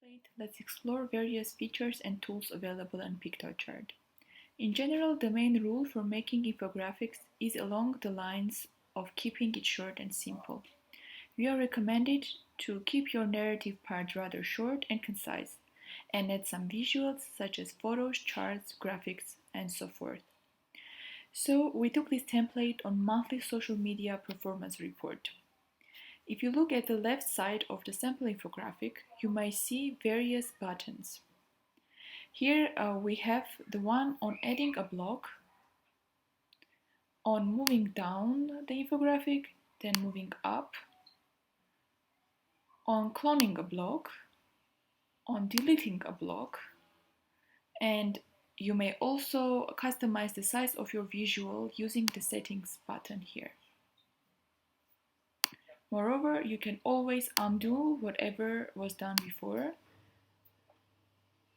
template, let's explore various features and tools available in Piktochart. In general, the main rule for making infographics is along the lines of keeping it short and simple. We are recommended to keep your narrative part rather short and concise, and add some visuals such as photos, charts, graphics, and so forth. So we took this template on monthly social media performance report. If you look at the left side of the sample infographic, you may see various buttons. Here we have the one on adding a block, on moving down the infographic, then moving up, on cloning a block, on deleting a block, and you may also customize the size of your visual using the settings button here. Moreover, you can always undo whatever was done before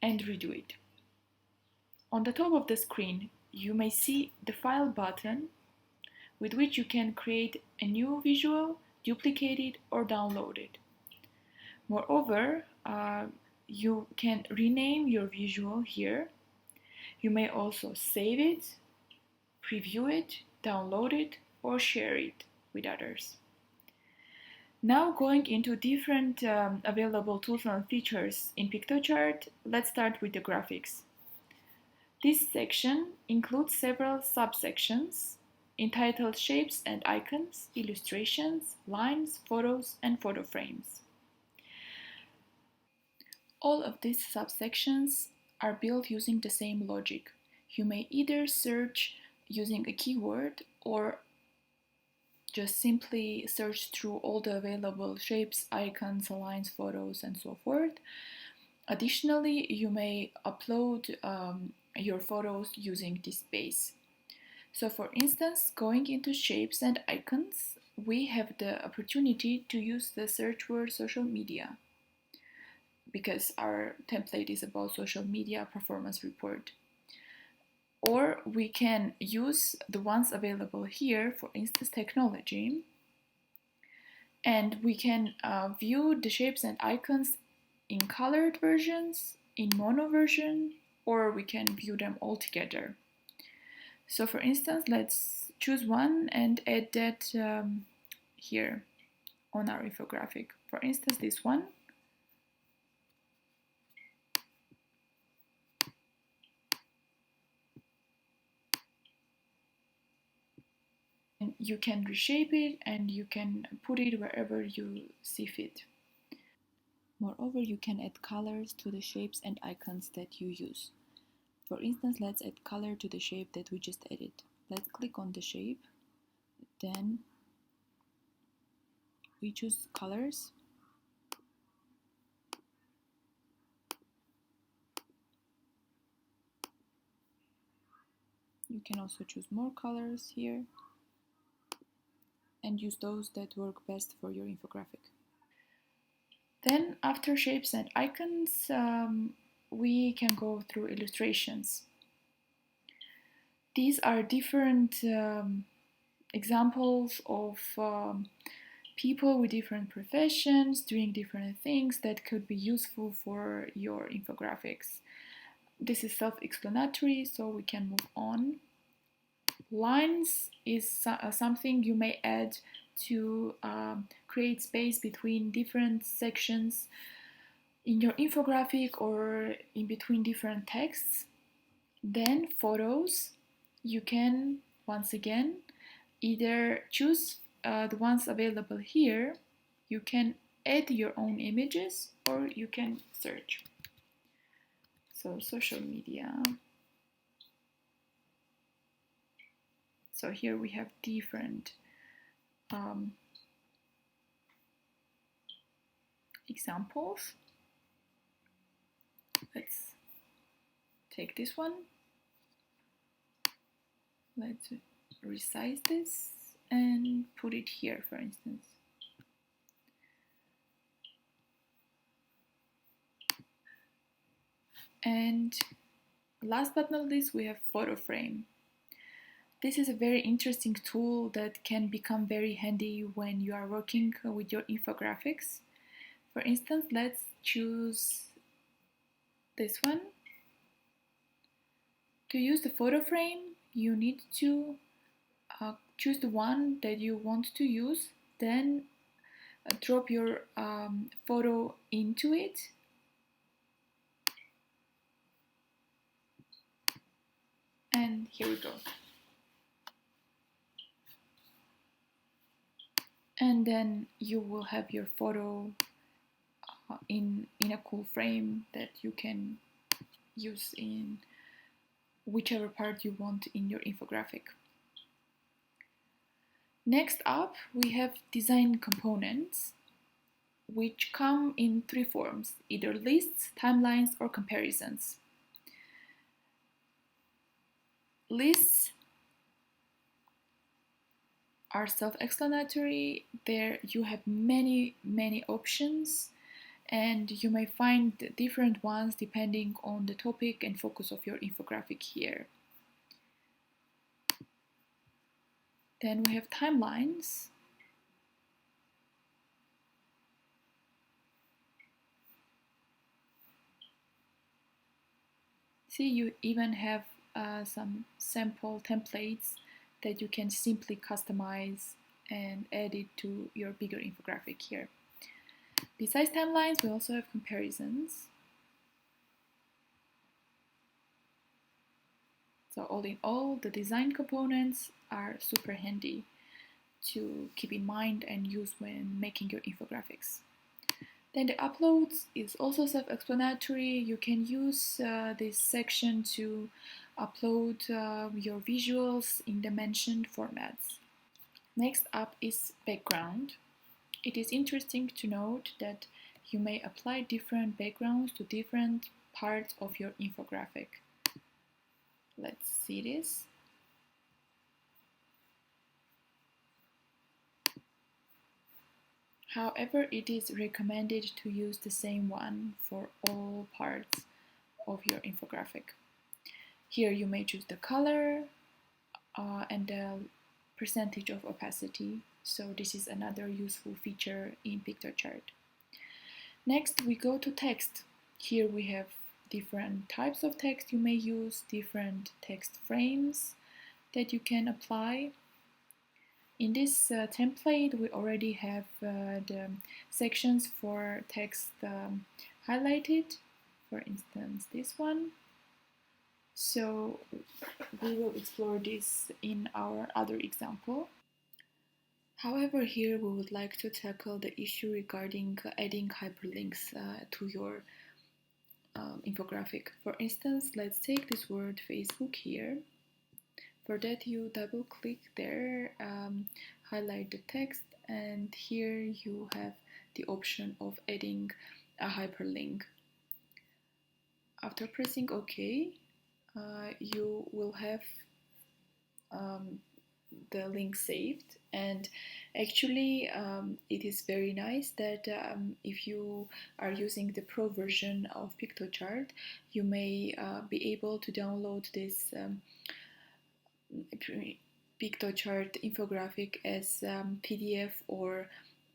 and redo it. On the top of the screen, you may see the file button with which you can create a new visual, duplicate it, or download it. Moreover, you can rename your visual here. You may also save it, preview it, download it, or share it with others. Now going into different available tools and features in Piktochart, let's start with the graphics. This section includes several subsections entitled Shapes and Icons, Illustrations, Lines, Photos, and Photo Frames. All of these subsections are built using the same logic. You may either search using a keyword or just simply search through all the available shapes, icons, lines, photos, and so forth. Additionally, you may upload your photos using this base. So for instance, going into shapes and icons, we have the opportunity to use the search word social media because our template is about social media performance report. Or we can use the ones available here, for instance, technology, and we can view the shapes and icons in colored versions, in mono version, or we can view them all together. So for instance, let's choose one and add that here on our infographic. For instance, this one. And you can reshape it and you can put it wherever you see fit. Moreover, you can add colors to the shapes and icons that you use. For instance, let's add color to the shape that we just added. Let's click on the shape, then we choose colors. You can also choose more colors here and use those that work best for your infographic. Then after shapes and icons, we can go through illustrations. These are different examples of people with different professions doing different things that could be useful for your infographics. This is self-explanatory, so we can move on. Lines is something you may add to create space between different sections in your infographic or in between different texts. Then photos, you can once again either choose the ones available here, you can add your own images, or you can search. So social media. So here we have different examples. Let's take this one. Let's resize this and put it here, for instance. And last but not least, we have photo frame. This is a very interesting tool that can become very handy when you are working with your infographics. For instance, let's choose this one. To use the photo frame, you need to choose the one that you want to use, then drop your photo into it. And here we go. And then you will have your photo in a cool frame that you can use in whichever part you want in your infographic. Next up, we have design components, which come in three forms: either lists, timelines, or comparisons. Lists are self-explanatory. There you have many options, and you may find different ones depending on the topic and focus of your infographic here. Then we have timelines. See, you even have some sample templates that you can simply customize and add it to your bigger infographic here. Besides timelines, we also have comparisons. So all in all, the design components are super handy to keep in mind and use when making your infographics. Then the uploads is also self-explanatory. You can use this section to upload your visuals in the mentioned formats. Next up is background. It is interesting to note that you may apply different backgrounds to different parts of your infographic. Let's see this. However, it is recommended to use the same one for all parts of your infographic. Here you may choose the color and the percentage of opacity. So this is another useful feature in Piktochart. Next, we go to text. Here we have different types of text you may use, different text frames that you can apply. In this template, we already have the sections for text highlighted, for instance, this one. So we will explore this in our other example. However, here we would like to tackle the issue regarding adding hyperlinks to your infographic. For instance, let's take this word Facebook here. For that, you double click there, highlight the text, and here you have the option of adding a hyperlink. After pressing OK, you will have the link saved, and actually it is very nice that if you are using the pro version of Piktochart, you may be able to download this Piktochart infographic as PDF or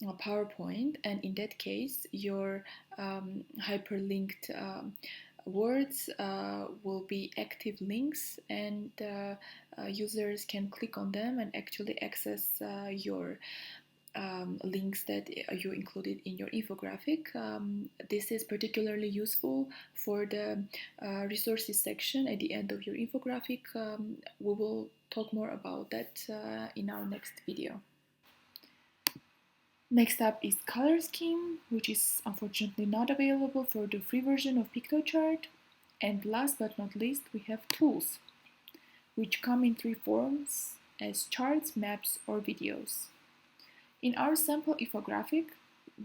PowerPoint, and in that case your hyperlinked words will be active links, and users can click on them and actually access your links that you included in your infographic. This is particularly useful for the resources section at the end of your infographic. We will talk more about that in our next video. Next up is color scheme, which is unfortunately not available for the free version of Piktochart. And last but not least, we have tools, which come in three forms as charts, maps, or videos. In our sample infographic,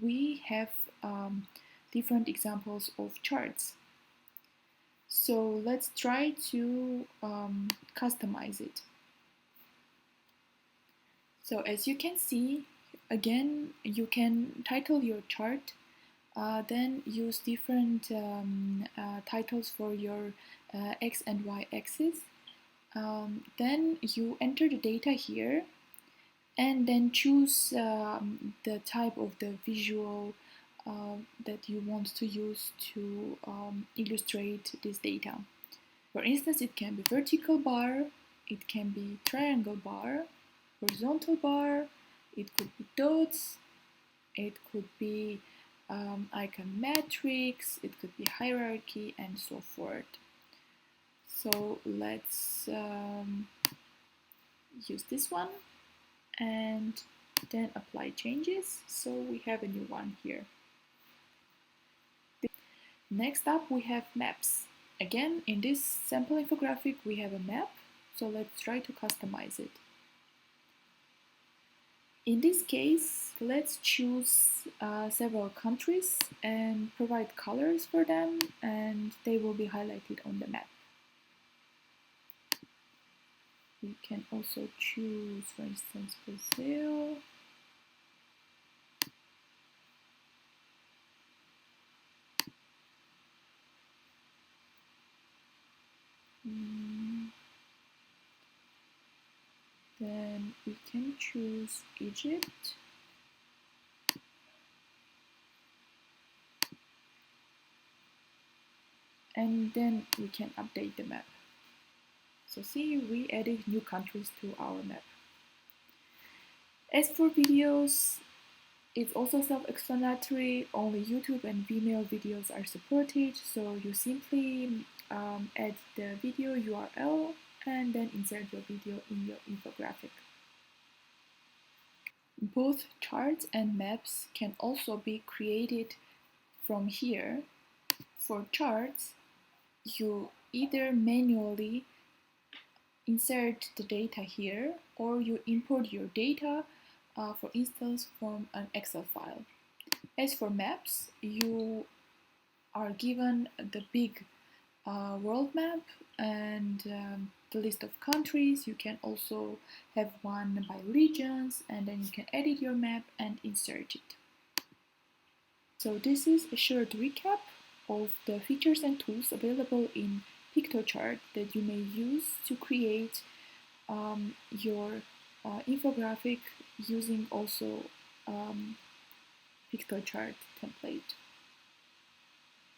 we have different examples of charts. So let's try to customize it. So as you can see, again, you can title your chart, then use different titles for your X and Y axis. Then you enter the data here, and then choose the type of the visual that you want to use to illustrate this data. For instance, it can be vertical bar, it can be triangle bar, horizontal bar, it could be dots, it could be icon matrix, it could be hierarchy, and so forth. So let's use this one and then apply changes. So we have a new one here. Next up we have maps. Again, in this sample infographic we have a map, so let's try to customize it. In this case, let's choose several countries and provide colors for them, and they will be highlighted on the map. We can also choose, for instance, Brazil. Then we can choose Egypt. And then we can update the map. So see, we added new countries to our map. As for videos, it's also self-explanatory. Only YouTube and Vimeo videos are supported, so you simply add the video URL and then insert your video in your infographic. Both charts and maps can also be created from here. For charts, you either manually insert the data here or you import your data, for instance, from an Excel file. As for maps, you are given the big world map and the list of countries. You can also have one by regions, and then you can edit your map and insert it. So this is a short recap of the features and tools available in Piktochart that you may use to create your infographic using also Piktochart template.